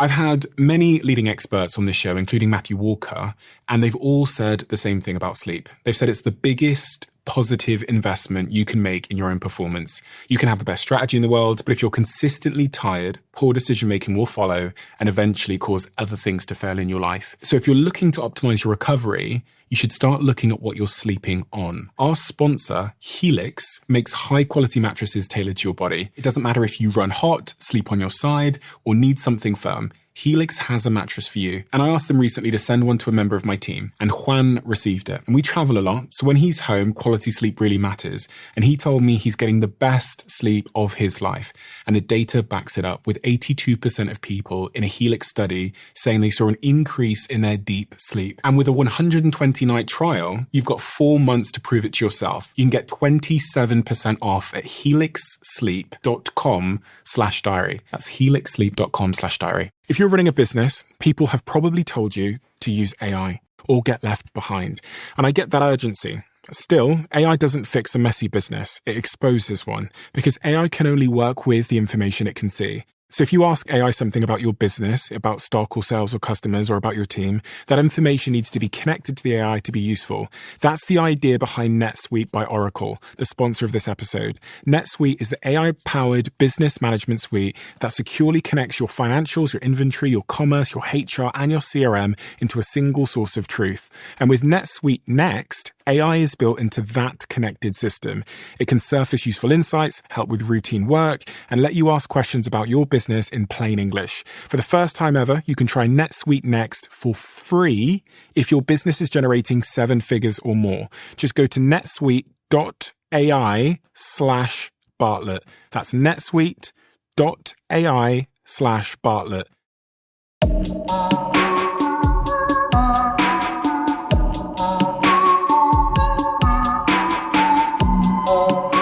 I've had many leading experts on this show, including Matthew Walker, and they've all said the same thing about sleep. They've said it's the biggest positive investment you can make in your own performance. You can have the best strategy in the world, but if you're consistently tired, poor decision-making will follow and eventually cause other things to fail in your life. So if you're looking to optimize your recovery, you should start looking at what you're sleeping on. Our sponsor, Helix, makes high-quality mattresses tailored to your body. It doesn't matter if you run hot, sleep on your side, or need something firm. Helix has a mattress for you. And I asked them recently to send one to a member of my team, and Juan received it. And we travel a lot, so when he's home, quality sleep really matters. And he told me he's getting the best sleep of his life. And the data backs it up, with 82% of people in a Helix study saying they saw an increase in their deep sleep. And with a 120-night trial, you've got 4 months to prove it to yourself. You can get 27% off at helixsleep.com/diary. That's helixsleep.com/diary. If you're running a business, people have probably told you to use AI or get left behind. And I get that urgency. Still, AI doesn't fix a messy business. It exposes one, because AI can only work with the information it can see. So if you ask AI something about your business, about stock or sales or customers or about your team, that information needs to be connected to the AI to be useful. That's the idea behind NetSuite by Oracle, the sponsor of this episode. NetSuite is the AI-powered business management suite that securely connects your financials, your inventory, your commerce, your HR, and your CRM into a single source of truth. And with NetSuite Next, AI is built into that connected system. It can surface useful insights, help with routine work, and let you ask questions about your business in plain English. For the first time ever, you can try NetSuite Next for free if your business is generating 7 figures or more. Just go to netsuite.ai/Bartlett. That's netsuite.ai/Bartlett.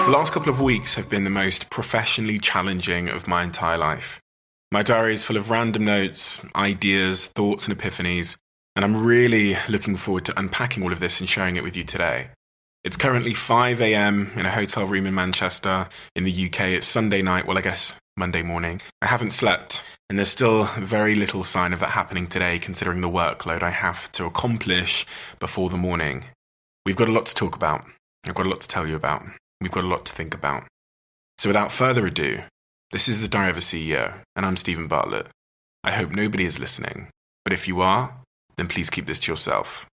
The last couple of weeks have been the most professionally challenging of my entire life. My diary is full of random notes, ideas, thoughts and epiphanies, and I'm really looking forward to unpacking all of this and sharing it with you today. It's currently 5 a.m. in a hotel room in Manchester. In the UK, it's Sunday night, well, I guess Monday morning. I haven't slept, and there's still very little sign of that happening today, considering the workload I have to accomplish before the morning. We've got a lot to talk about. I've got a lot to tell you about. We've got a lot to think about. So without further ado, this is the Diary of a CEO, and I'm Stephen Bartlett. I hope nobody is listening, but if you are, then please keep this to yourself.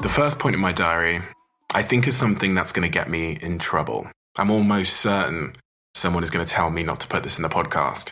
The first point in my diary, I think, is something that's going to get me in trouble. I'm almost certain someone is going to tell me not to put this in the podcast.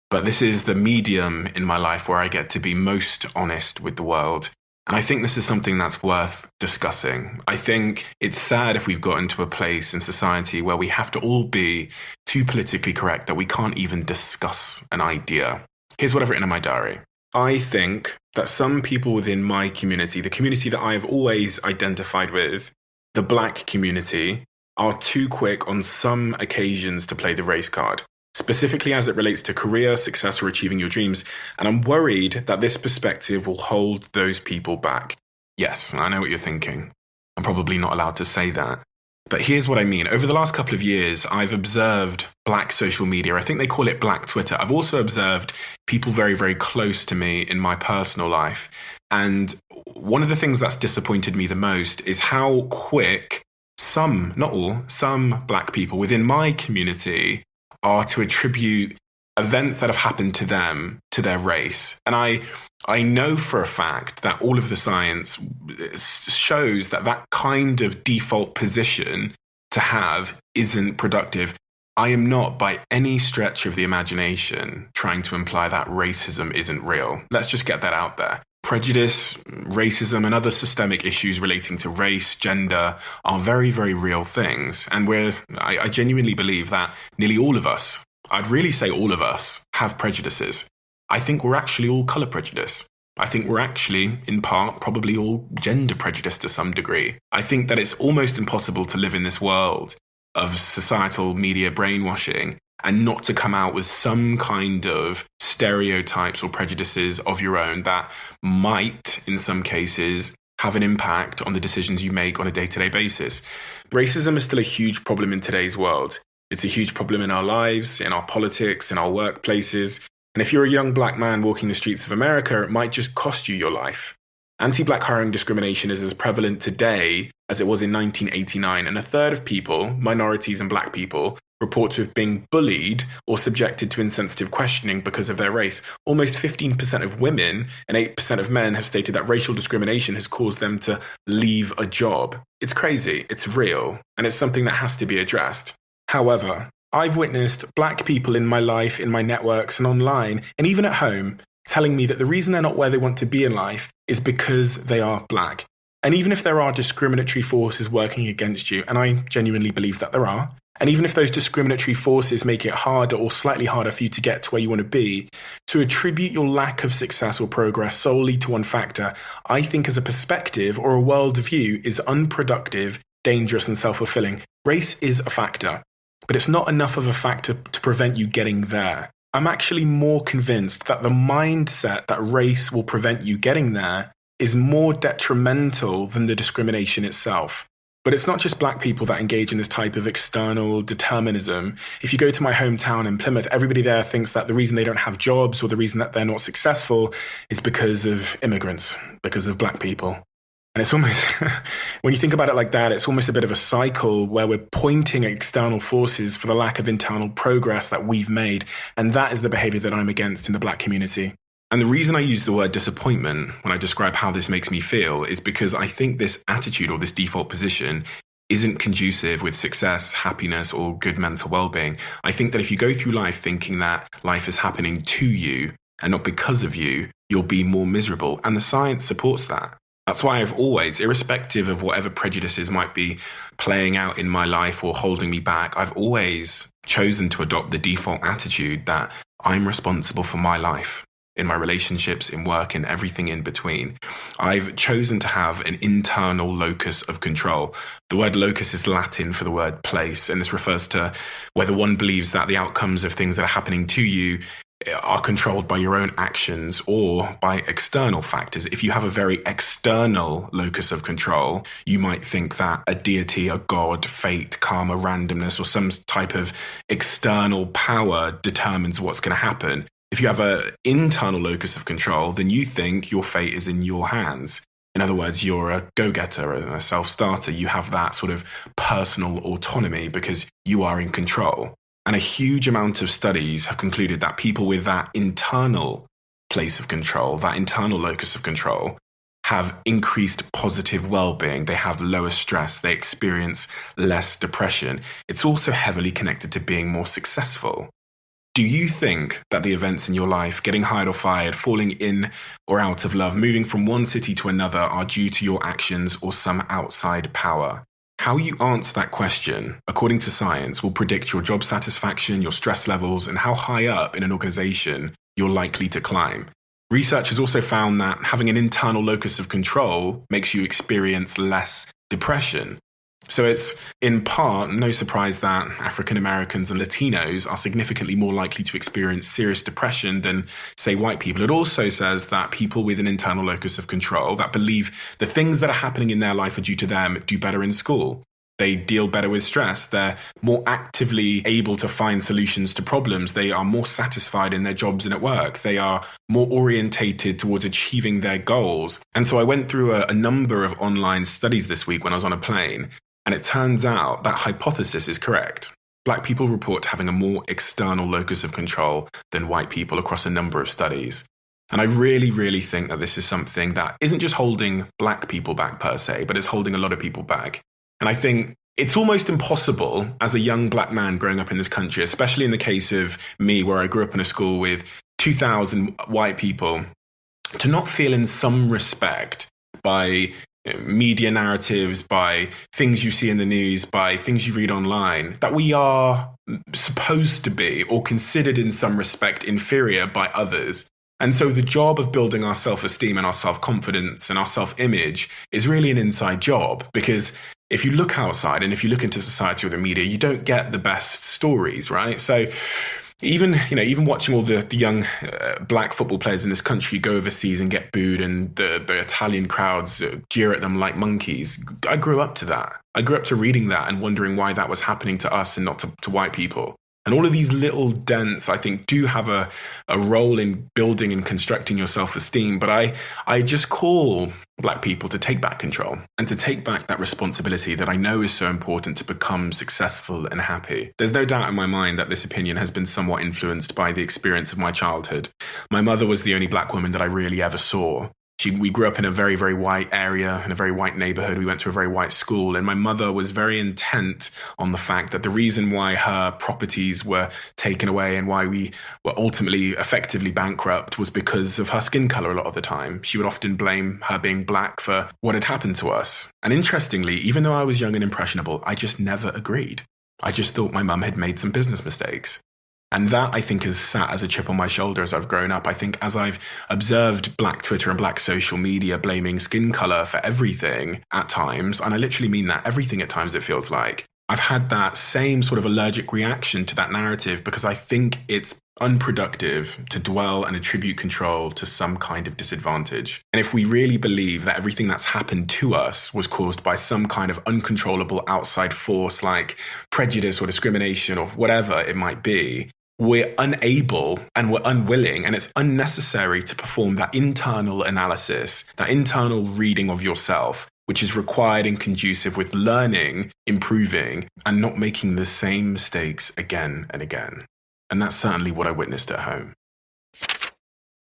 But this is the medium in my life where I get to be most honest with the world. And I think this is something that's worth discussing. I think it's sad if we've gotten to a place in society where we have to all be too politically correct that we can't even discuss an idea. Here's what I've written in my diary. I think that some people within my community, the community that I have always identified with, the Black community, are too quick on some occasions to play the race card, specifically as it relates to career, success, or achieving your dreams. And I'm worried that this perspective will hold those people back. Yes, I know what you're thinking. I'm probably not allowed to say that. But here's what I mean. Over the last couple of years, I've observed Black social media. I think they call it Black Twitter. I've also observed people very, very close to me in my personal life. And one of the things that's disappointed me the most is how quick some, not all, some Black people within my community are to attribute events that have happened to them to their race. And I know for a fact that all of the science shows that that kind of default position to have isn't productive. I am not by any stretch of the imagination trying to imply that racism isn't real. Let's just get that out there. Prejudice, racism, and other systemic issues relating to race, gender are very, very real things. And I genuinely believe that nearly all of us, I'd really say all of us, have prejudices. I think we're actually all colour prejudice. I think we're actually, in part, probably all gender prejudice to some degree. I think that it's almost impossible to live in this world of societal media brainwashing and not to come out with some kind of stereotypes or prejudices of your own that might, in some cases, have an impact on the decisions you make on a day-to-day basis. Racism is still a huge problem in today's world. It's a huge problem in our lives, in our politics, in our workplaces. And if you're a young black man walking the streets of America, it might just cost you your life. Anti-black hiring discrimination is as prevalent today as it was in 1989, and a third of people, minorities and black people, report to have been bullied or subjected to insensitive questioning because of their race. Almost 15% of women and 8% of men have stated that racial discrimination has caused them to leave a job. It's crazy, it's real, and it's something that has to be addressed. However, I've witnessed black people in my life, in my networks and online, and even at home, telling me that the reason they're not where they want to be in life is because they are black. And even if there are discriminatory forces working against you, and I genuinely believe that there are, and even if those discriminatory forces make it harder or slightly harder for you to get to where you want to be, to attribute your lack of success or progress solely to one factor, I think as a perspective or a worldview is unproductive, dangerous and self-fulfilling. Race is a factor, but it's not enough of a factor to prevent you getting there. I'm actually more convinced that the mindset that race will prevent you getting there is more detrimental than the discrimination itself. But it's not just black people that engage in this type of external determinism. If you go to my hometown in Plymouth, everybody there thinks that the reason they don't have jobs or the reason that they're not successful is because of immigrants, because of black people. And it's almost, when you think about it like that, it's almost a bit of a cycle where we're pointing at external forces for the lack of internal progress that we've made. And that is the behavior that I'm against in the black community. And the reason I use the word disappointment when I describe how this makes me feel is because I think this attitude or this default position isn't conducive with success, happiness, or good mental well-being. I think that if you go through life thinking that life is happening to you and not because of you, you'll be more miserable. And the science supports that. That's why I've always, irrespective of whatever prejudices might be playing out in my life or holding me back, I've always chosen to adopt the default attitude that I'm responsible for my life, in my relationships, in work, and everything in between. I've chosen to have an internal locus of control. The word locus is Latin for the word place, and this refers to whether one believes that the outcomes of things that are happening to you are controlled by your own actions or by external factors. If you have a very external locus of control, you might think that a deity, a god, fate, karma, randomness, or some type of external power determines what's going to happen. If you have an internal locus of control, then you think your fate is in your hands. In other words, you're a go-getter, a self-starter. You have that sort of personal autonomy because you are in control. And a huge amount of studies have concluded that people with that internal place of control, that internal locus of control, have increased positive well-being. They have lower stress. They experience less depression. It's also heavily connected to being more successful. Do you think that the events in your life, getting hired or fired, falling in or out of love, moving from one city to another, are due to your actions or some outside power? How you answer that question, according to science, will predict your job satisfaction, your stress levels, and how high up in an organization you're likely to climb. Research has also found that having an internal locus of control makes you experience less depression. So it's, in part, no surprise that African Americans and Latinos are significantly more likely to experience serious depression than, say, white people. It also says that people with an internal locus of control that believe the things that are happening in their life are due to them do better in school. They deal better with stress. They're more actively able to find solutions to problems. They are more satisfied in their jobs and at work. They are more orientated towards achieving their goals. And so I went through a number of online studies this week when I was on a plane. And it turns out that hypothesis is correct. Black people report having a more external locus of control than white people across a number of studies. And I really, really think that this is something that isn't just holding black people back per se, but is holding a lot of people back. And I think it's almost impossible as a young black man growing up in this country, especially in the case of me, where I grew up in a school with 2,000 white people, to not feel in some respect by media narratives, by things you see in the news, by things you read online, that we are supposed to be or considered in some respect inferior by others. And so the job of building our self-esteem and our self-confidence and our self-image is really an inside job, because if you look outside and if you look into society or the media, you don't get the best stories, right? So even watching all the young black football players in this country go overseas and get booed, and the Italian crowds jeer at them like monkeys. I grew up to that. I grew up to reading that and wondering why that was happening to us and not to white people. And all of these little dents, I think, do have a role in building and constructing your self-esteem. But I just call black people to take back control and to take back that responsibility that I know is so important to become successful and happy. There's no doubt in my mind that this opinion has been somewhat influenced by the experience of my childhood. My mother was the only black woman that I really ever saw. We grew up in a very, very white area, in a very white neighborhood. We went to a very white school. And my mother was very intent on the fact that the reason why her properties were taken away and why we were ultimately effectively bankrupt was because of her skin color a lot of the time. She would often blame her being black for what had happened to us. And interestingly, even though I was young and impressionable, I just never agreed. I just thought my mum had made some business mistakes. And that, I think, has sat as a chip on my shoulder as I've grown up. I think as I've observed black Twitter and black social media blaming skin color for everything at times, and I literally mean that, everything at times it feels like, I've had that same sort of allergic reaction to that narrative because I think it's unproductive to dwell and attribute control to some kind of disadvantage. And if we really believe that everything that's happened to us was caused by some kind of uncontrollable outside force like prejudice or discrimination or whatever it might be, we're unable and we're unwilling, and it's unnecessary to perform that internal analysis, that internal reading of yourself, which is required and conducive with learning, improving, and not making the same mistakes again and again. And that's certainly what I witnessed at home.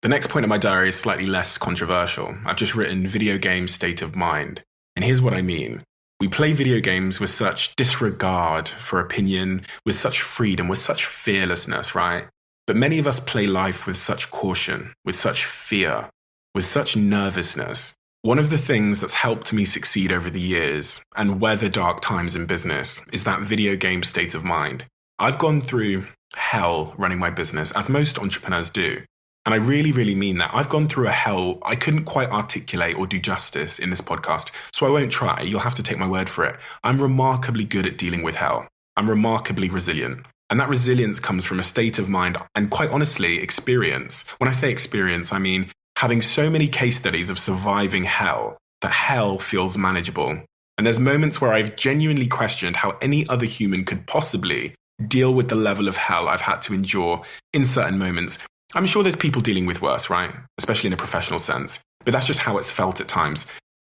The next point in my diary is slightly less controversial. I've just written video game state of mind. And here's what I mean. We play video games with such disregard for opinion, with such freedom, with such fearlessness, right? But many of us play life with such caution, with such fear, with such nervousness. One of the things that's helped me succeed over the years and weather dark times in business is that video game state of mind. I've gone through hell running my business, as most entrepreneurs do. And I really, really mean that. I've gone through a hell I couldn't quite articulate or do justice in this podcast, so I won't try. You'll have to take my word for it. I'm remarkably good at dealing with hell. I'm remarkably resilient. And that resilience comes from a state of mind and, quite honestly, experience. When I say experience, I mean having so many case studies of surviving hell that hell feels manageable. And there's moments where I've genuinely questioned how any other human could possibly deal with the level of hell I've had to endure in certain moments. I'm sure there's people dealing with worse, right? Especially in a professional sense. But that's just how it's felt at times.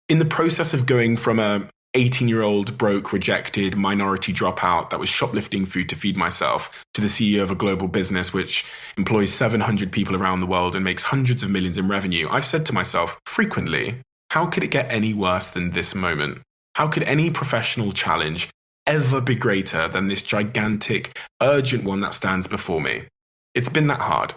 In the process of going from a 18-year-old broke, rejected, minority dropout that was shoplifting food to feed myself to the CEO of a global business which employs 700 people around the world and makes hundreds of millions in revenue, I've said to myself frequently, how could it get any worse than this moment? How could any professional challenge ever be greater than this gigantic, urgent one that stands before me? It's been that hard.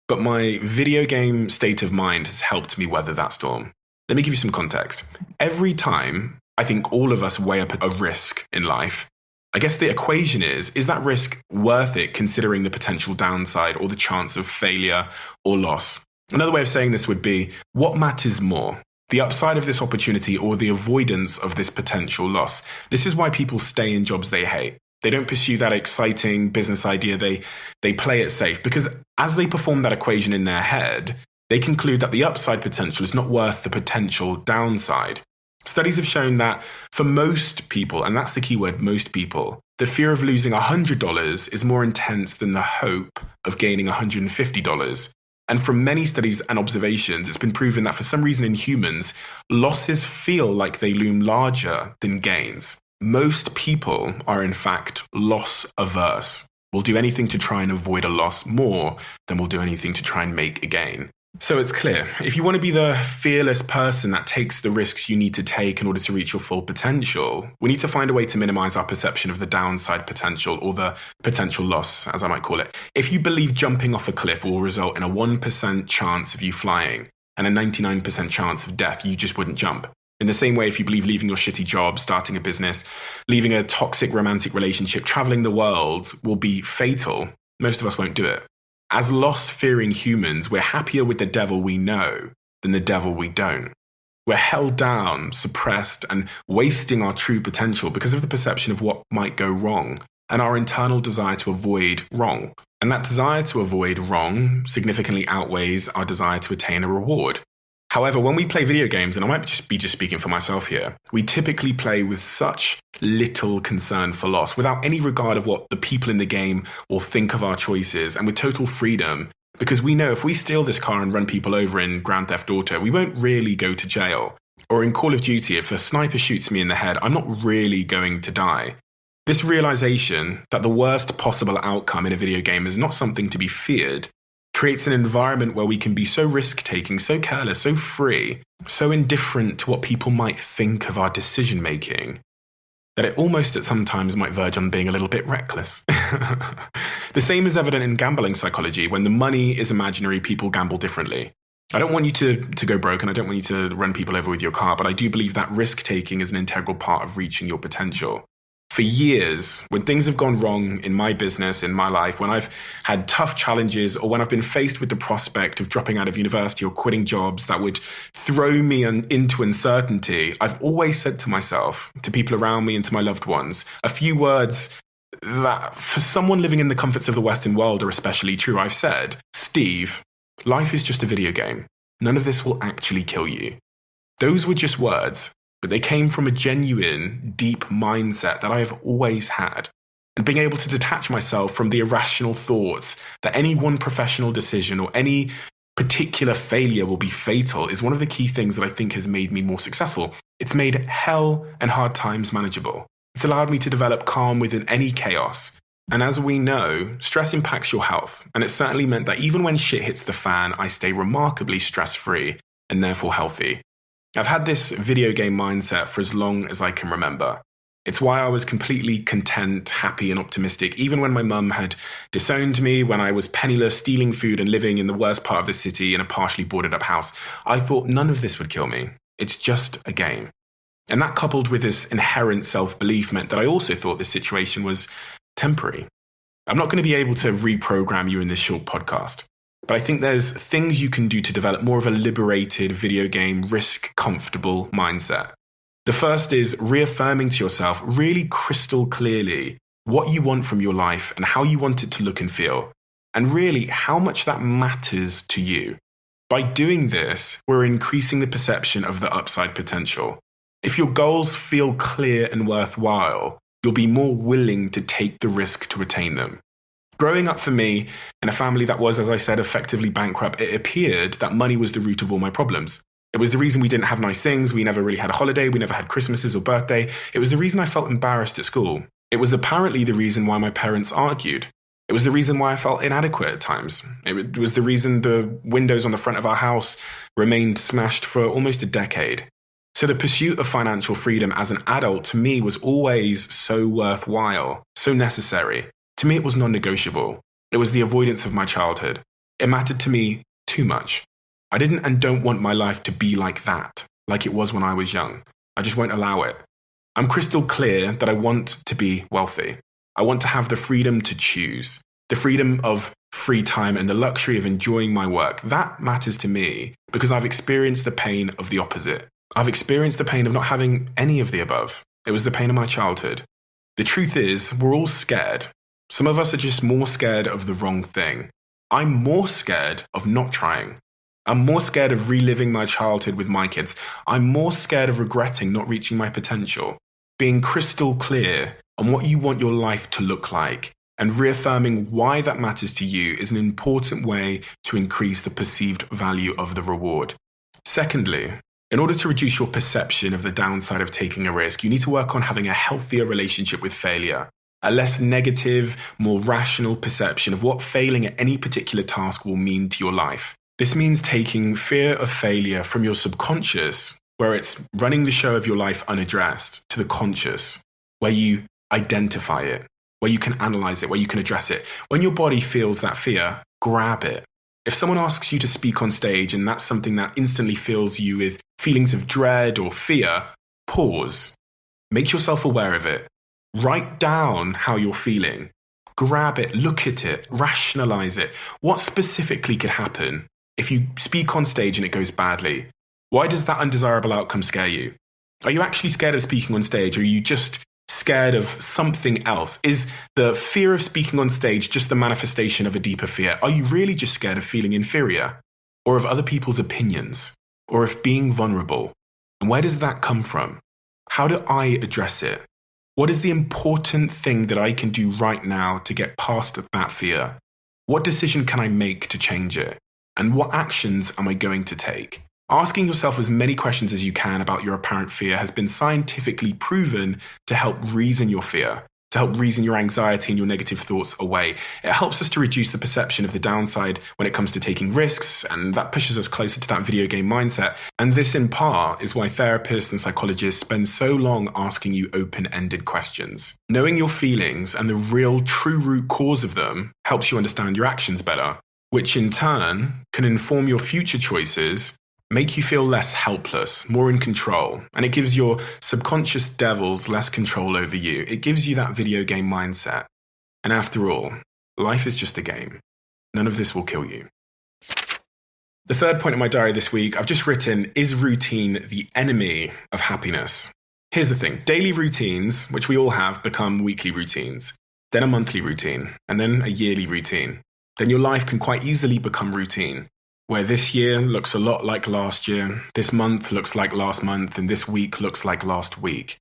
But my video game state of mind has helped me weather that storm. Let me give you some context. Every time I think all of us weigh up a risk in life, I guess the equation is that risk worth it considering the potential downside or the chance of failure or loss? Another way of saying this would be, what matters more? The upside of this opportunity or the avoidance of this potential loss? This is why people stay in jobs they hate. They don't pursue that exciting business idea. They play it safe because as they perform that equation in their head, they conclude that the upside potential is not worth the potential downside. Studies have shown that for most people, and that's the key word, most people, the fear of losing $100 is more intense than the hope of gaining $150. And from many studies and observations, it's been proven that for some reason in humans, losses feel like they loom larger than gains. Most people are, in fact, loss averse. We'll do anything to try and avoid a loss more than we'll do anything to try and make a gain. So it's clear, if you want to be the fearless person that takes the risks you need to take in order to reach your full potential, we need to find a way to minimize our perception of the downside potential or the potential loss, as I might call it. If you believe jumping off a cliff will result in a 1% chance of you flying and a 99% chance of death, you just wouldn't jump. In the same way, if you believe leaving your shitty job, starting a business, leaving a toxic romantic relationship, traveling the world will be fatal, most of us won't do it. As loss-fearing humans, we're happier with the devil we know than the devil we don't. We're held down, suppressed, and wasting our true potential because of the perception of what might go wrong and our internal desire to avoid wrong. And that desire to avoid wrong significantly outweighs our desire to attain a reward. However, when we play video games, and I might just be speaking for myself here, we typically play with such little concern for loss, without any regard of what the people in the game will think of our choices, and with total freedom, because we know if we steal this car and run people over in Grand Theft Auto, we won't really go to jail. Or in Call of Duty, if a sniper shoots me in the head, I'm not really going to die. This realization that the worst possible outcome in a video game is not something to be feared creates an environment where we can be so risk-taking, so careless, so free, so indifferent to what people might think of our decision-making, that it almost at some times might verge on being a little bit reckless. The same is evident in gambling psychology. When the money is imaginary, people gamble differently. I don't want you to go broke, and I don't want you to run people over with your car, but I do believe that risk-taking is an integral part of reaching your potential. For years, when things have gone wrong in my business, in my life, when I've had tough challenges, or when I've been faced with the prospect of dropping out of university or quitting jobs that would throw me into uncertainty, I've always said to myself, to people around me and to my loved ones, a few words that for someone living in the comforts of the Western world are especially true. I've said, Steve, life is just a video game. None of this will actually kill you. Those were just words, but they came from a genuine, deep mindset that I have always had. And being able to detach myself from the irrational thoughts that any one professional decision or any particular failure will be fatal is one of the key things that I think has made me more successful. It's made hell and hard times manageable. It's allowed me to develop calm within any chaos. And as we know, stress impacts your health. And it certainly meant that even when shit hits the fan, I stay remarkably stress-free and therefore healthy. I've had this video game mindset for as long as I can remember. It's why I was completely content, happy, and optimistic, even when my mum had disowned me, when I was penniless, stealing food and living in the worst part of the city in a partially boarded up house. I thought none of this would kill me. It's just a game. And that, coupled with this inherent self-belief, meant that I also thought this situation was temporary. I'm not going to be able to reprogram you in this short podcast, but I think there's things you can do to develop more of a liberated video game, risk-comfortable mindset. The first is reaffirming to yourself really crystal clearly what you want from your life and how you want it to look and feel, and really how much that matters to you. By doing this, we're increasing the perception of the upside potential. If your goals feel clear and worthwhile, you'll be more willing to take the risk to attain them. Growing up for me in a family that was, as I said, effectively bankrupt, it appeared that money was the root of all my problems. It was the reason we didn't have nice things. We never really had a holiday. We never had Christmases or birthday. It was the reason I felt embarrassed at school. It was apparently the reason why my parents argued. It was the reason why I felt inadequate at times. It was the reason the windows on the front of our house remained smashed for almost a decade. So the pursuit of financial freedom as an adult to me was always so worthwhile, so necessary. To me, it was non-negotiable. It was the avoidance of my childhood. It mattered to me too much. I didn't and don't want my life to be like that, like it was when I was young. I just won't allow it. I'm crystal clear that I want to be wealthy. I want to have the freedom to choose, the freedom of free time and the luxury of enjoying my work. That matters to me because I've experienced the pain of the opposite. I've experienced the pain of not having any of the above. It was the pain of my childhood. The truth is, we're all scared. Some of us are just more scared of the wrong thing. I'm more scared of not trying. I'm more scared of reliving my childhood with my kids. I'm more scared of regretting not reaching my potential. Being crystal clear on what you want your life to look like and reaffirming why that matters to you is an important way to increase the perceived value of the reward. Secondly, in order to reduce your perception of the downside of taking a risk, you need to work on having a healthier relationship with failure. A less negative, more rational perception of what failing at any particular task will mean to your life. This means taking fear of failure from your subconscious, where it's running the show of your life unaddressed, to the conscious, where you identify it, where you can analyze it, where you can address it. When your body feels that fear, grab it. If someone asks you to speak on stage and that's something that instantly fills you with feelings of dread or fear, pause. Make yourself aware of it. Write down how you're feeling. Grab it, look at it, rationalize it. What specifically could happen if you speak on stage and it goes badly? Why does that undesirable outcome scare you? Are you actually scared of speaking on stage, or are you just scared of something else? Is the fear of speaking on stage just the manifestation of a deeper fear? Are you really just scared of feeling inferior, or of other people's opinions, or of being vulnerable? And where does that come from? How do I address it? What is the important thing that I can do right now to get past that fear? What decision can I make to change it? And what actions am I going to take? Asking yourself as many questions as you can about your apparent fear has been scientifically proven to help reason your fear, to help reason your anxiety and your negative thoughts away. It helps us to reduce the perception of the downside when it comes to taking risks, and that pushes us closer to that video game mindset. And this, in part, is why therapists and psychologists spend so long asking you open-ended questions. Knowing your feelings and the real, true root cause of them helps you understand your actions better, which in turn can inform your future choices, make you feel less helpless, more in control, and it gives your subconscious devils less control over you. It gives you that video game mindset. And after all, life is just a game. None of this will kill you. The third point in my diary this week, I've just written, is routine the enemy of happiness? Here's the thing. Daily routines, which we all have, become weekly routines, then a monthly routine, and then a yearly routine. Then your life can quite easily become routine, where this year looks a lot like last year, this month looks like last month, and this week looks like last week.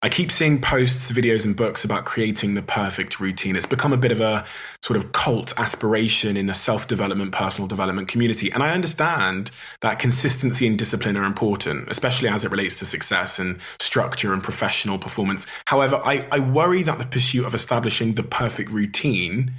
I keep seeing posts, videos, and books about creating the perfect routine. It's become a bit of a sort of cult aspiration in the self-development, personal development community. And I understand that consistency and discipline are important, especially as it relates to success and structure and professional performance. However, I worry that the pursuit of establishing the perfect routine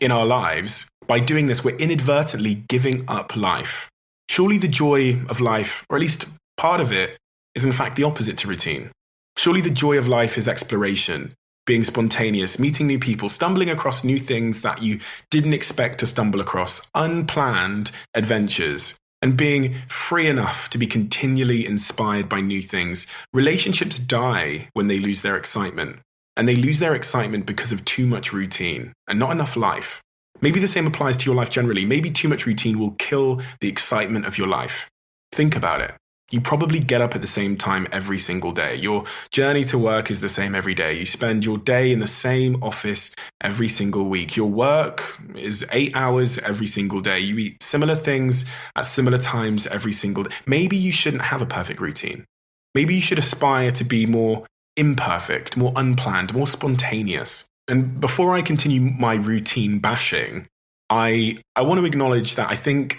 in our lives, by doing this, we're inadvertently giving up life. Surely the joy of life, or at least part of it, is in fact the opposite to routine. Surely the joy of life is exploration, being spontaneous, meeting new people, stumbling across new things that you didn't expect to stumble across, unplanned adventures, and being free enough to be continually inspired by new things. Relationships die when they lose their excitement. And they lose their excitement because of too much routine and not enough life. Maybe the same applies to your life generally. Maybe too much routine will kill the excitement of your life. Think about it. You probably get up at the same time every single day. Your journey to work is the same every day. You spend your day in the same office every single week. Your work is 8 hours every single day. You eat similar things at similar times every single day. Maybe you shouldn't have a perfect routine. Maybe you should aspire to be more imperfect, more unplanned, more spontaneous. And before I continue my routine bashing, I want to acknowledge that I think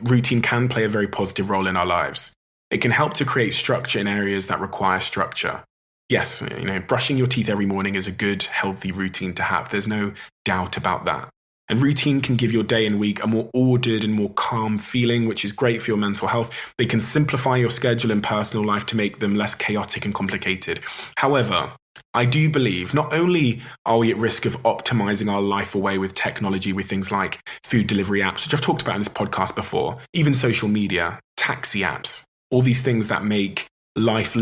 routine can play a very positive role in our lives. It can help to create structure in areas that require structure. Yes, brushing your teeth every morning is a good, healthy routine to have. There's no doubt about that. And routine can give your day and week a more ordered and more calm feeling, which is great for your mental health. They can simplify your schedule and personal life to make them less chaotic and complicated. However, I do believe not only are we at risk of optimizing our life away with technology, with things like food delivery apps, which I've talked about in this podcast before, even social media, taxi apps, all these things that make life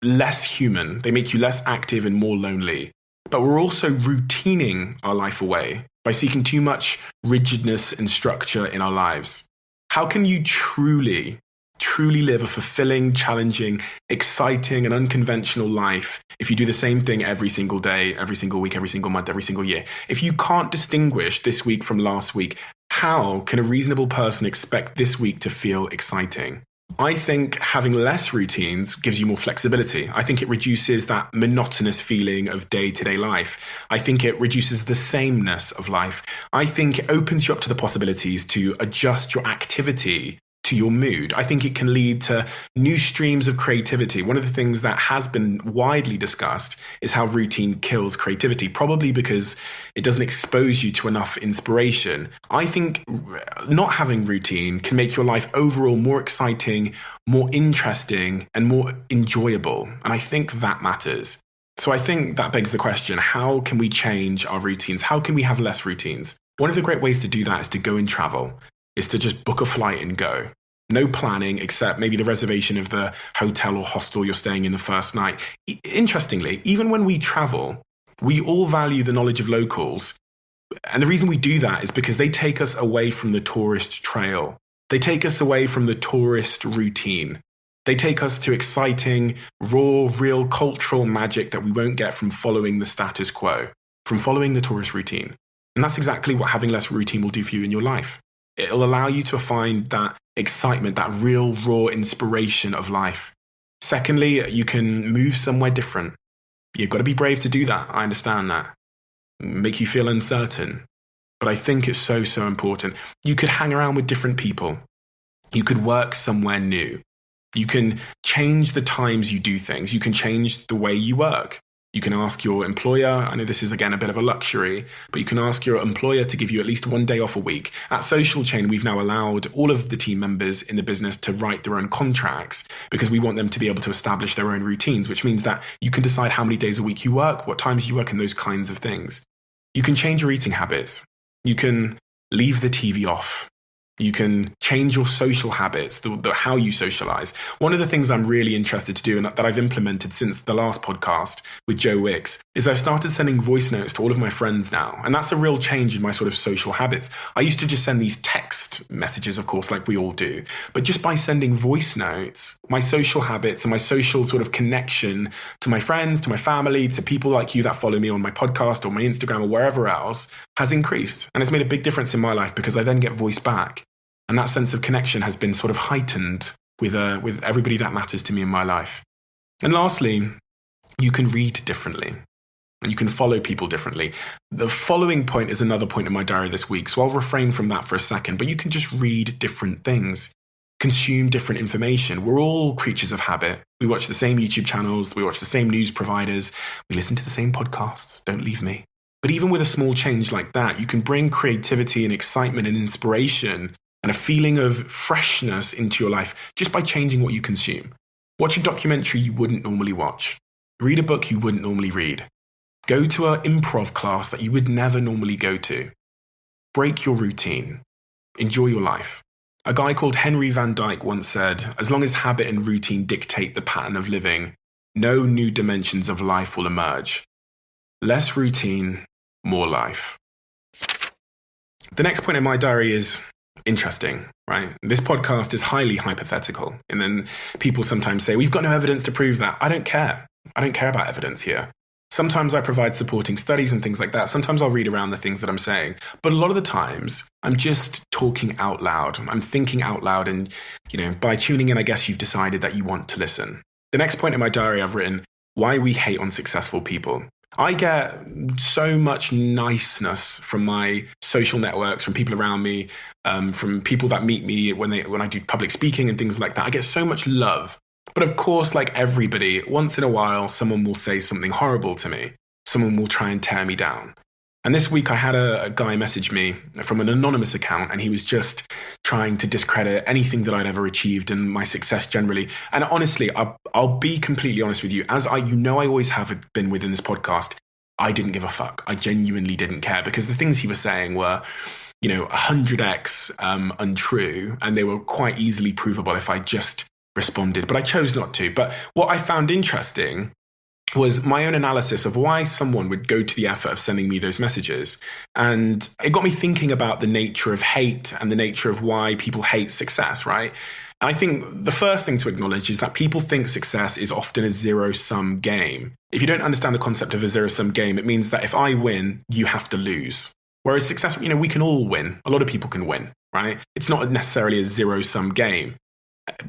less human. They make you less active and more lonely. But we're also routining our life away by seeking too much rigidness and structure in our lives. How can you truly live a fulfilling, challenging, exciting, and unconventional life if you do the same thing every single day, every single week, every single month, every single year? If you can't distinguish this week from last week, how can a reasonable person expect this week to feel exciting? I think having less routines gives you more flexibility. I think it reduces that monotonous feeling of day-to-day life. I think it reduces the sameness of life. I think it opens you up to the possibilities to adjust your activity to your mood. I think it can lead to new streams of creativity. One of the things that has been widely discussed is how routine kills creativity, probably because it doesn't expose you to enough inspiration. I think not having routine can make your life overall more exciting, more interesting, and more enjoyable. And I think that matters. So I think that begs the question, how can we change our routines? How can we have less routines? One of the great ways to do that is to go and travel, is to just book a flight and go. No planning except maybe the reservation of the hotel or hostel you're staying in the first night. Interestingly, even when we travel, we all value the knowledge of locals. And the reason we do that is because they take us away from the tourist trail. They take us away from the tourist routine. They take us to exciting, raw, real cultural magic that we won't get from following the status quo, from following the tourist routine. And that's exactly what having less routine will do for you in your life. It'll allow you to find that excitement, that real, raw inspiration of life. Secondly, you can move somewhere different. You've got to be brave to do that. I understand that. Make you feel uncertain. But I think it's so, so important. You could hang around with different people. You could work somewhere new. You can change the times you do things. You can change the way you work. You can ask your employer, I know this is again a bit of a luxury, but you can ask your employer to give you at least one day off a week. At Social Chain, we've now allowed all of the team members in the business to write their own contracts because we want them to be able to establish their own routines, which means that you can decide how many days a week you work, what times you work, and those kinds of things. You can change your eating habits. You can leave the TV off. You can change your social habits, how you socialize. One of the things I'm really interested to do and that I've implemented since the last podcast with Joe Wicks is I've started sending voice notes to all of my friends now. And that's a real change in my sort of social habits. I used to just send these text messages, of course, like we all do. But just by sending voice notes, my social habits and my social sort of connection to my friends, to my family, to people like you that follow me on my podcast or my Instagram or wherever else has increased. And it's made a big difference in my life because I then get voice back. And that sense of connection has been sort of heightened with everybody that matters to me in my life. And lastly, you can read differently and you can follow people differently. The following point is another point in my diary this week, so I'll refrain from that for a second, but you can just read different things, consume different information. We're all creatures of habit. We watch the same YouTube channels, we watch the same news providers, we listen to the same podcasts, don't leave me. But even with a small change like that, you can bring creativity and excitement and inspiration and a feeling of freshness into your life just by changing what you consume. Watch a documentary you wouldn't normally watch. Read a book you wouldn't normally read. Go to an improv class that you would never normally go to. Break your routine. Enjoy your life. A guy called Henry Van Dyke once said, as long as habit and routine dictate the pattern of living, no new dimensions of life will emerge. Less routine, more life. The next point in my diary is interesting, right? This podcast is highly hypothetical. And then people sometimes say, we've got no evidence to prove that. I don't care. I don't care about evidence here. Sometimes I provide supporting studies and things like that. Sometimes I'll read around the things that I'm saying. But a lot of the times, I'm just talking out loud. I'm thinking out loud. And, by tuning in, I guess you've decided that you want to listen. The next point in my diary, I've written, why we hate on successful people. I get so much niceness from my social networks, from people around me, from people that meet me when I do public speaking and things like that. I get so much love. But of course, like everybody, once in a while, someone will say something horrible to me. Someone will try and tear me down. And this week I had a guy message me from an anonymous account, and he was just trying to discredit anything that I'd ever achieved and my success generally. And honestly, I'll be completely honest with you. As I always have been within this podcast, I didn't give a fuck. I genuinely didn't care because the things he was saying were, 100x untrue, and they were quite easily provable if I just responded. But I chose not to. But what I found interesting was my own analysis of why someone would go to the effort of sending me those messages. And it got me thinking about the nature of hate and the nature of why people hate success, right? And I think the first thing to acknowledge is that people think success is often a zero-sum game. If you don't understand the concept of a zero-sum game, it means that if I win, you have to lose. Whereas success, we can all win. A lot of people can win, right? It's not necessarily a zero-sum game.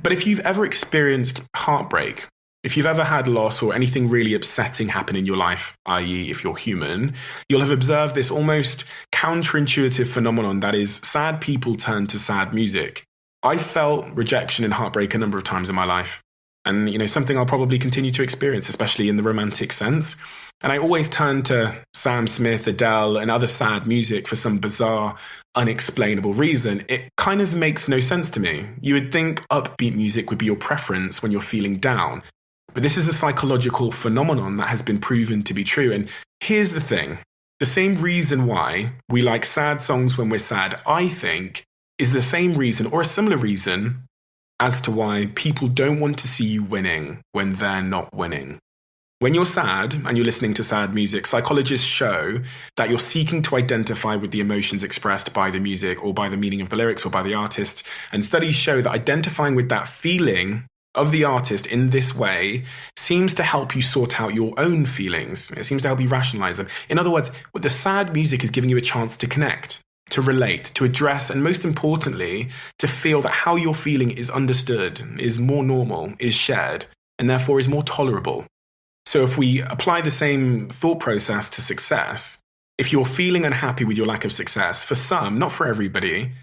But if you've ever experienced heartbreak, if you've ever had loss or anything really upsetting happen in your life, i.e. if you're human, you'll have observed this almost counterintuitive phenomenon that is sad people turn to sad music. I felt rejection and heartbreak a number of times in my life. And, something I'll probably continue to experience, especially in the romantic sense. And I always turn to Sam Smith, Adele, and other sad music for some bizarre, unexplainable reason. It kind of makes no sense to me. You would think upbeat music would be your preference when you're feeling down. But this is a psychological phenomenon that has been proven to be true. And here's the thing. The same reason why we like sad songs when we're sad, I think, is the same reason or a similar reason as to why people don't want to see you winning when they're not winning. When you're sad and you're listening to sad music, psychologists show that you're seeking to identify with the emotions expressed by the music or by the meaning of the lyrics or by the artist. And studies show that identifying with that feeling of the artist in this way seems to help you sort out your own feelings. It seems to help you rationalize them. In other words, the sad music is giving you a chance to connect, to relate, to address, and most importantly, to feel that how you're feeling is understood, is more normal, is shared, and therefore is more tolerable. So if we apply the same thought process to success, if you're feeling unhappy with your lack of success, for some, not for everybody,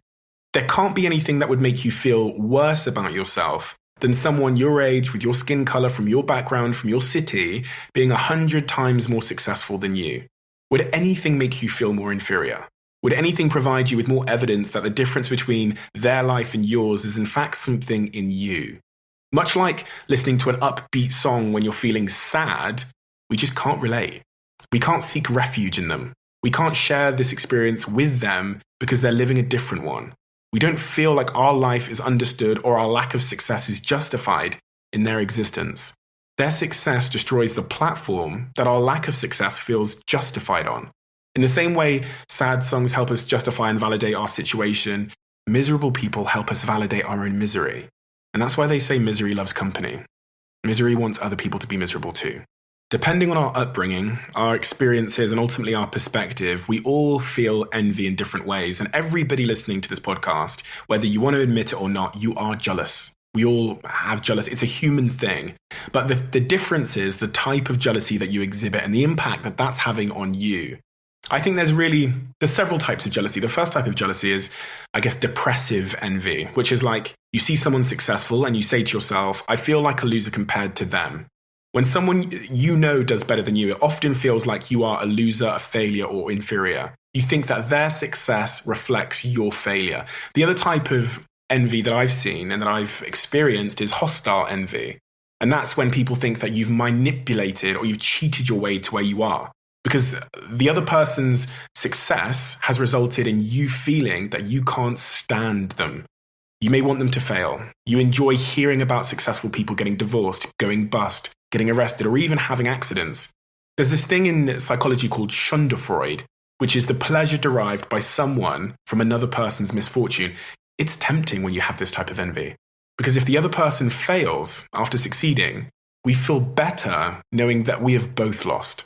there can't be anything that would make you feel worse about yourself than someone your age, with your skin color, from your background, from your city, being 100 times more successful than you. Would anything make you feel more inferior? Would anything provide you with more evidence that the difference between their life and yours is in fact something in you? Much like listening to an upbeat song when you're feeling sad, we just can't relate. We can't seek refuge in them. We can't share this experience with them because they're living a different one. We don't feel like our life is understood or our lack of success is justified in their existence. Their success destroys the platform that our lack of success feels justified on. In the same way sad songs help us justify and validate our situation, miserable people help us validate our own misery. And that's why they say misery loves company. Misery wants other people to be miserable too. Depending on our upbringing, our experiences, and ultimately our perspective, we all feel envy in different ways. And everybody listening to this podcast, whether you want to admit it or not, you are jealous. We all have jealousy. It's a human thing. But the difference is the type of jealousy that you exhibit and the impact that that's having on you. I think there's several types of jealousy. The first type of jealousy is, I guess, depressive envy, which is like you see someone successful and you say to yourself, I feel like a loser compared to them. When someone you know does better than you, it often feels like you are a loser, a failure, or inferior. You think that their success reflects your failure. The other type of envy that I've seen and that I've experienced is hostile envy. And that's when people think that you've manipulated or you've cheated your way to where you are. Because the other person's success has resulted in you feeling that you can't stand them. You may want them to fail. You enjoy hearing about successful people getting divorced, going bust, getting arrested, or even having accidents. There's this thing in psychology called Schadenfreude, which is the pleasure derived by someone from another person's misfortune. It's tempting when you have this type of envy. Because if the other person fails after succeeding, we feel better knowing that we have both lost.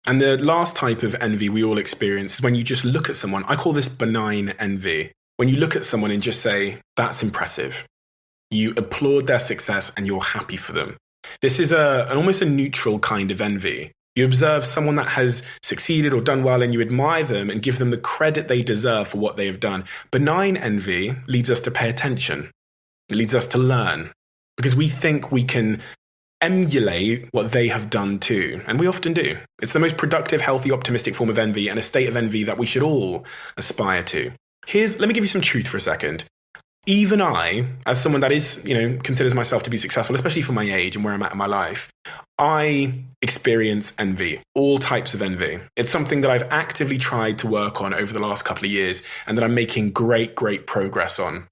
And the last type of envy we all experience is when you just look at someone. I call this benign envy. When you look at someone and just say, that's impressive. You applaud their success and you're happy for them. This is almost a neutral kind of envy. You observe someone that has succeeded or done well and you admire them and give them the credit they deserve for what they have done. Benign envy leads us to pay attention. It leads us to learn because we think we can emulate what they have done too. And we often do. It's the most productive, healthy, optimistic form of envy and a state of envy that we should all aspire to. Let me give you some truth for a second. Even I, as someone that is, considers myself to be successful, especially for my age and where I'm at in my life, I experience envy, all types of envy. It's something that I've actively tried to work on over the last couple of years and that I'm making great, great progress on.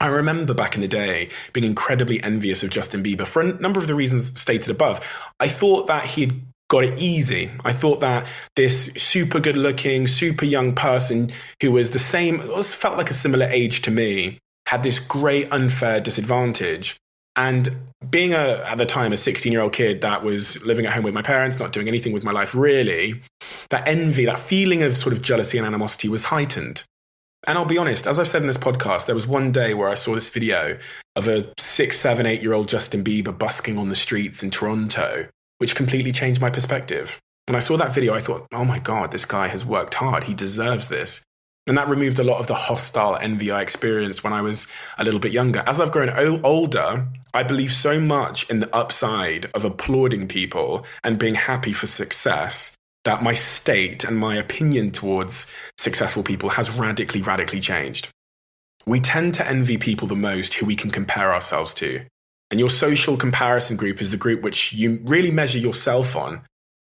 I remember back in the day being incredibly envious of Justin Bieber for a number of the reasons stated above. I thought that he'd got it easy. I thought that this super good looking, super young person who was felt like a similar age to me, had this great unfair disadvantage. And being at the time a 16-year-old kid that was living at home with my parents, not doing anything with my life really, that envy, that feeling of sort of jealousy and animosity was heightened. And I'll be honest, as I've said in this podcast, there was one day where I saw this video of a 6, 7, 8-year-old Justin Bieber busking on the streets in Toronto, which completely changed my perspective. When I saw that video, I thought, oh my God, this guy has worked hard. He deserves this. And that removed a lot of the hostile envy I experienced when I was a little bit younger. As I've grown older, I believe so much in the upside of applauding people and being happy for success that my state and my opinion towards successful people has radically, radically changed. We tend to envy people the most who we can compare ourselves to. And your social comparison group is the group which you really measure yourself on.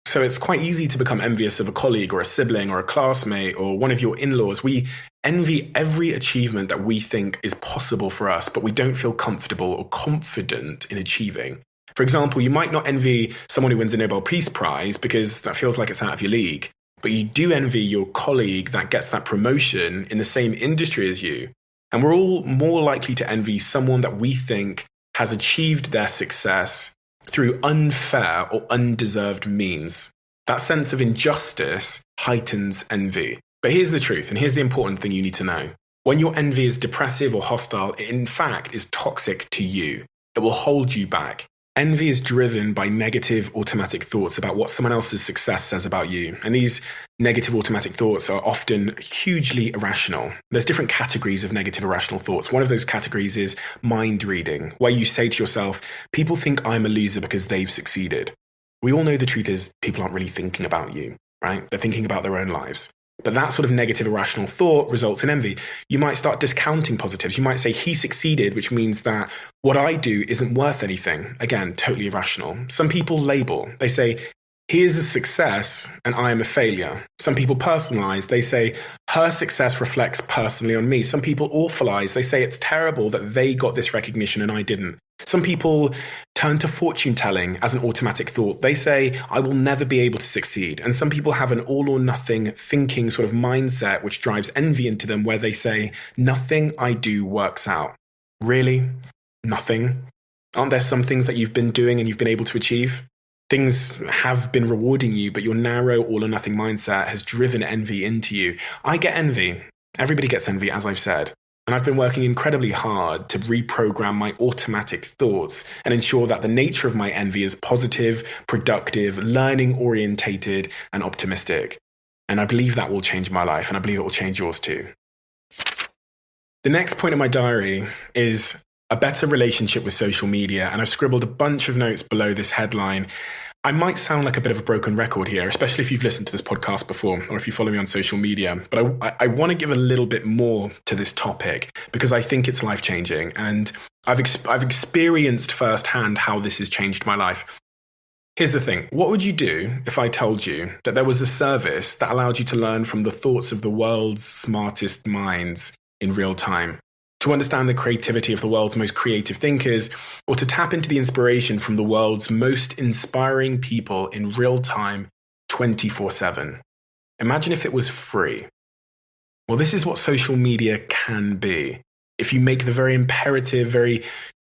So it's quite easy to become envious of a colleague or a sibling or a classmate or one of your in-laws. We envy every achievement that we think is possible for us, but we don't feel comfortable or confident in achieving. For example, you might not envy someone who wins a Nobel Peace Prize because that feels like it's out of your league, but you do envy your colleague that gets that promotion in the same industry as you. And we're all more likely to envy someone that we think has achieved their success through unfair or undeserved means. That sense of injustice heightens envy. But here's the truth, and here's the important thing you need to know. When your envy is depressive or hostile, it in fact is toxic to you. It will hold you back. Envy is driven by negative automatic thoughts about what someone else's success says about you. And these negative automatic thoughts are often hugely irrational. There's different categories of negative irrational thoughts. One of those categories is mind reading, where you say to yourself, people think I'm a loser because they've succeeded. We all know the truth is people aren't really thinking about you, right? They're thinking about their own lives. But that sort of negative irrational thought results in envy. You might start discounting positives. You might say he succeeded, which means that what I do isn't worth anything. Again, totally irrational. Some people label. They say, he is a success and I am a failure. Some people personalize. They say, her success reflects personally on me. Some people awfulize. They say it's terrible that they got this recognition and I didn't. Some people turn to fortune telling as an automatic thought. They say, I will never be able to succeed. And some people have an all or nothing thinking sort of mindset, which drives envy into them, where they say, nothing I do works out. Really? Nothing? Aren't there some things that you've been doing and you've been able to achieve? Things have been rewarding you, but your narrow all or nothing mindset has driven envy into you. I get envy. Everybody gets envy, as I've said. And I've been working incredibly hard to reprogram my automatic thoughts and ensure that the nature of my envy is positive, productive, learning orientated, and optimistic. And I believe that will change my life, and I believe it will change yours too. The next point in my diary is a better relationship with social media, and I've scribbled a bunch of notes below this headline. I might sound like a bit of a broken record here, especially if you've listened to this podcast before or if you follow me on social media, but I want to give a little bit more to this topic because I think it's life-changing, and I've experienced firsthand how this has changed my life. Here's the thing. What would you do if I told you that there was a service that allowed you to learn from the thoughts of the world's smartest minds in real time? To understand the creativity of the world's most creative thinkers, or to tap into the inspiration from the world's most inspiring people in real time, 24/7. Imagine if it was free. Well, this is what social media can be. If you make the very imperative, very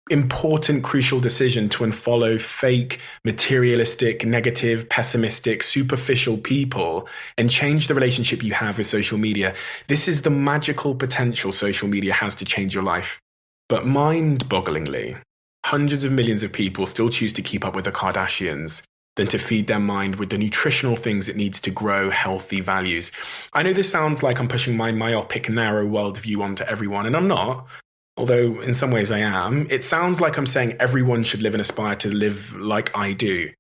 important, crucial decision to unfollow fake, materialistic, negative, pessimistic, superficial people and change the relationship you have with social media. This is the magical potential social media has to change your life. But mind-bogglingly, hundreds of millions of people still choose to keep up with the Kardashians than to feed their mind with the nutritional things it needs to grow healthy values. I know this sounds like I'm pushing my myopic, narrow worldview onto everyone, and I'm not. Although in some ways I am. It sounds like I'm saying everyone should live and aspire to live like I do.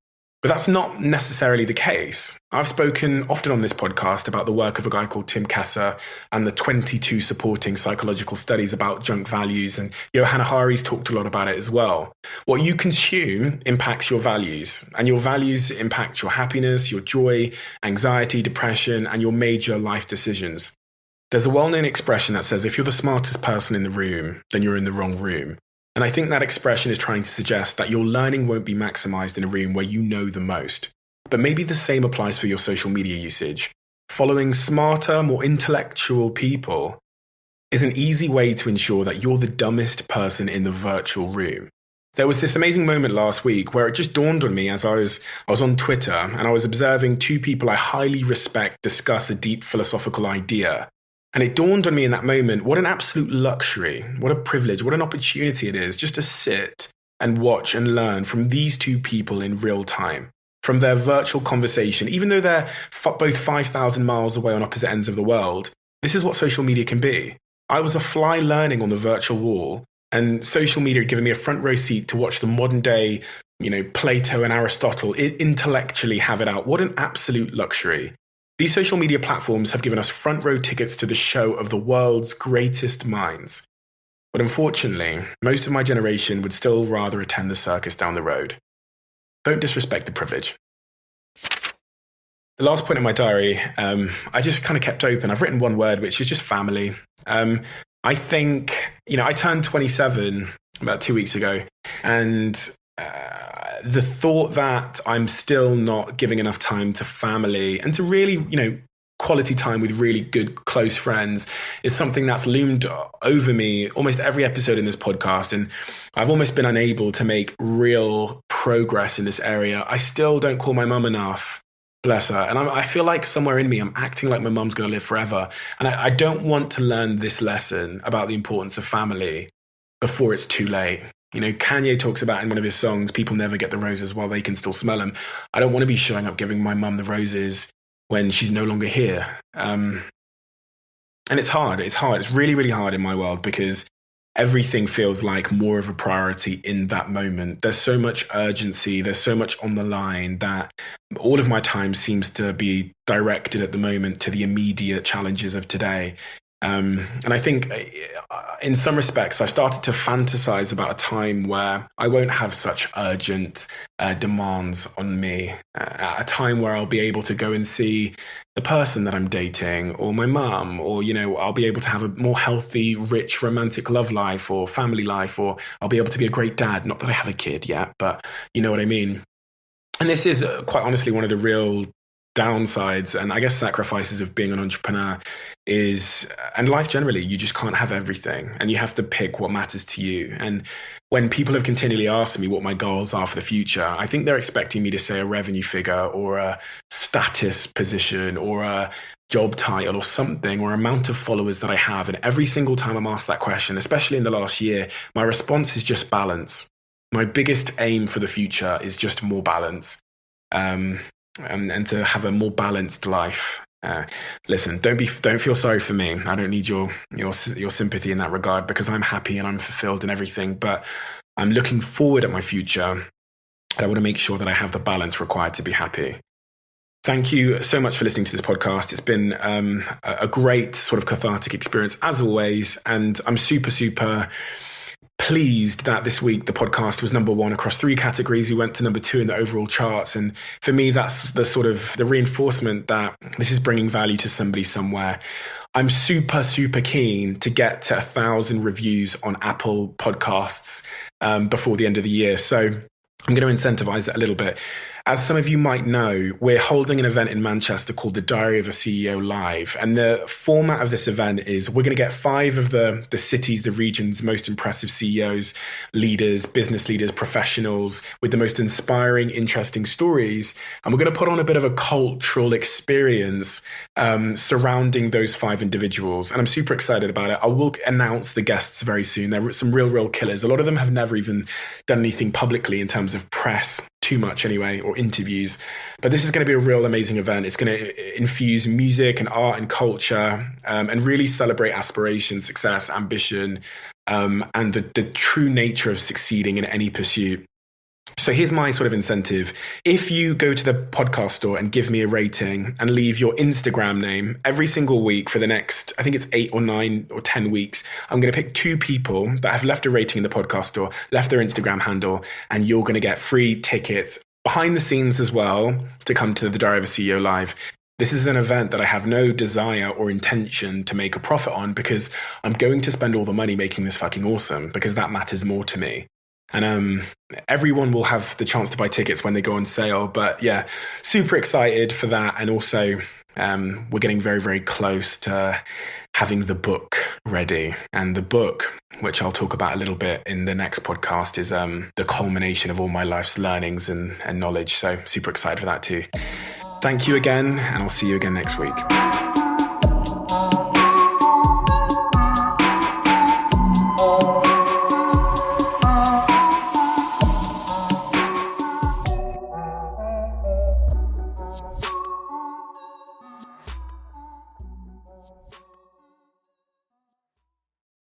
But that's not necessarily the case. I've spoken often on this podcast about the work of a guy called Tim Kessler and the 22 supporting psychological studies about junk values, and Johanna Hari's talked a lot about it as well. What you consume impacts your values, and your values impact your happiness, your joy, anxiety, depression, and your major life decisions. There's a well-known expression that says if you're the smartest person in the room, then you're in the wrong room. And I think that expression is trying to suggest that your learning won't be maximized in a room where you know the most. But maybe the same applies for your social media usage. Following smarter, more intellectual people is an easy way to ensure that you're the dumbest person in the virtual room. There was this amazing moment last week where it just dawned on me as I was on Twitter and I was observing two people I highly respect discuss a deep philosophical idea. And it dawned on me in that moment, what an absolute luxury, what a privilege, what an opportunity it is just to sit and watch and learn from these two people in real time, from their virtual conversation. Even though they're both 5,000 miles away on opposite ends of the world, this is what social media can be. I was a fly learning on the virtual wall, and social media had given me a front row seat to watch the modern day, Plato and Aristotle intellectually have it out. What an absolute luxury. These social media platforms have given us front row tickets to the show of the world's greatest minds. But unfortunately, most of my generation would still rather attend the circus down the road. Don't disrespect the privilege. The last point in my diary, I just kind of kept open. I've written one word, which is just family. I think, I turned 27 about 2 weeks ago, and the thought that I'm still not giving enough time to family and to really, quality time with really good, close friends is something that's loomed over me almost every episode in this podcast. And I've almost been unable to make real progress in this area. I still don't call my mum enough. Bless her. And I feel like somewhere in me, I'm acting like my mum's going to live forever. And I don't want to learn this lesson about the importance of family before it's too late. You know, Kanye talks about in one of his songs, people never get the roses while they can still smell them. I don't want to be showing up giving my mum the roses when she's no longer here. And it's hard. It's hard. It's really, really hard in my world because everything feels like more of a priority in that moment. There's so much urgency. There's so much on the line that all of my time seems to be directed at the moment to the immediate challenges of today. And I think in some respects, I've started to fantasize about a time where I won't have such urgent demands on me, a time where I'll be able to go and see the person that I'm dating or my mum, or, you know, I'll be able to have a more healthy, rich, romantic love life or family life, or I'll be able to be a great dad. Not that I have a kid yet, but you know what I mean? And this is quite honestly one of the real downsides and I guess sacrifices of being an entrepreneur is, and life generally, you just can't have everything and you have to pick what matters to you. And when people have continually asked me what my goals are for the future, I think they're expecting me to say a revenue figure or a status position or a job title or something or amount of followers that I have. And every single time I'm asked that question, especially in the last year, my response is just balance. My biggest aim for the future is just more balance. And to have a more balanced life. Listen, don't feel sorry for me. I don't need your sympathy in that regard because I'm happy and I'm fulfilled and everything. But I'm looking forward at my future, and I want to make sure that I have the balance required to be happy. Thank you so much for listening to this podcast. It's been a great sort of cathartic experience as always, and I'm super, super pleased that this week the podcast was number 1 across 3 categories. We went to number 2 in the overall charts. And for me, that's the sort of the reinforcement that this is bringing value to somebody somewhere. I'm super, super keen to get to 1,000 reviews on Apple Podcasts before the end of the year. So I'm going to incentivize it a little bit. As some of you might know, we're holding an event in Manchester called the Diary of a CEO Live. And the format of this event is we're going to get 5 of the cities, the region's most impressive CEOs, leaders, business leaders, professionals with the most inspiring, interesting stories. And we're going to put on a bit of a cultural experience surrounding those 5 individuals. And I'm super excited about it. I will announce the guests very soon. There are some real killers. A lot of them have never even done anything publicly in terms of press, too much anyway, or interviews. But this is going to be a real amazing event. It's going to infuse music and art and culture and really celebrate aspiration, success, ambition, and the true nature of succeeding in any pursuit. So here's my sort of incentive. If you go to the podcast store and give me a rating and leave your Instagram name every single week for the next, I think it's 8 or 9 or 10 weeks, I'm going to pick 2 people that have left a rating in the podcast store, left their Instagram handle, and you're going to get free tickets behind the scenes as well to come to the Diary of a CEO Live. This is an event that I have no desire or intention to make a profit on because I'm going to spend all the money making this fucking awesome because that matters more to me. And everyone will have the chance to buy tickets when they go on sale. But yeah, super excited for that. And also, we're getting very, very close to having the book ready. And the book, which I'll talk about a little bit in the next podcast, is the culmination of all my life's learnings and knowledge. So super excited for that too. Thank you again, and I'll see you again next week.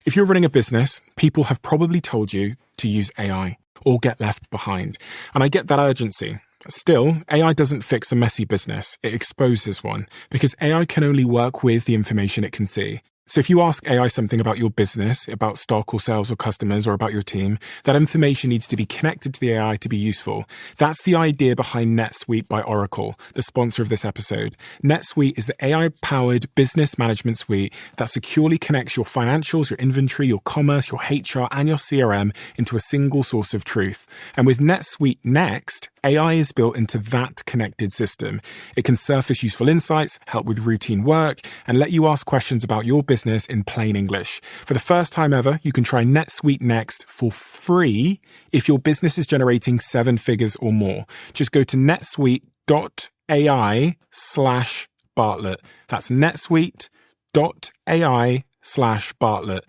If you're running a business, people have probably told you to use AI or get left behind. And I get that urgency. Still, AI doesn't fix a messy business. It exposes one because AI can only work with the information it can see. So if you ask AI something about your business, about stock or sales or customers or about your team, that information needs to be connected to the AI to be useful. That's the idea behind NetSuite by Oracle, the sponsor of this episode. NetSuite is the AI-powered business management suite that securely connects your financials, your inventory, your commerce, your HR, and your CRM into a single source of truth. And with NetSuite Next, AI is built into that connected system. It can surface useful insights, help with routine work, and let you ask questions about your business in plain English. For the first time ever, you can try NetSuite Next for free if your business is generating 7 figures or more. Just go to netsuite.ai/Bartlett. That's netsuite.ai/Bartlett.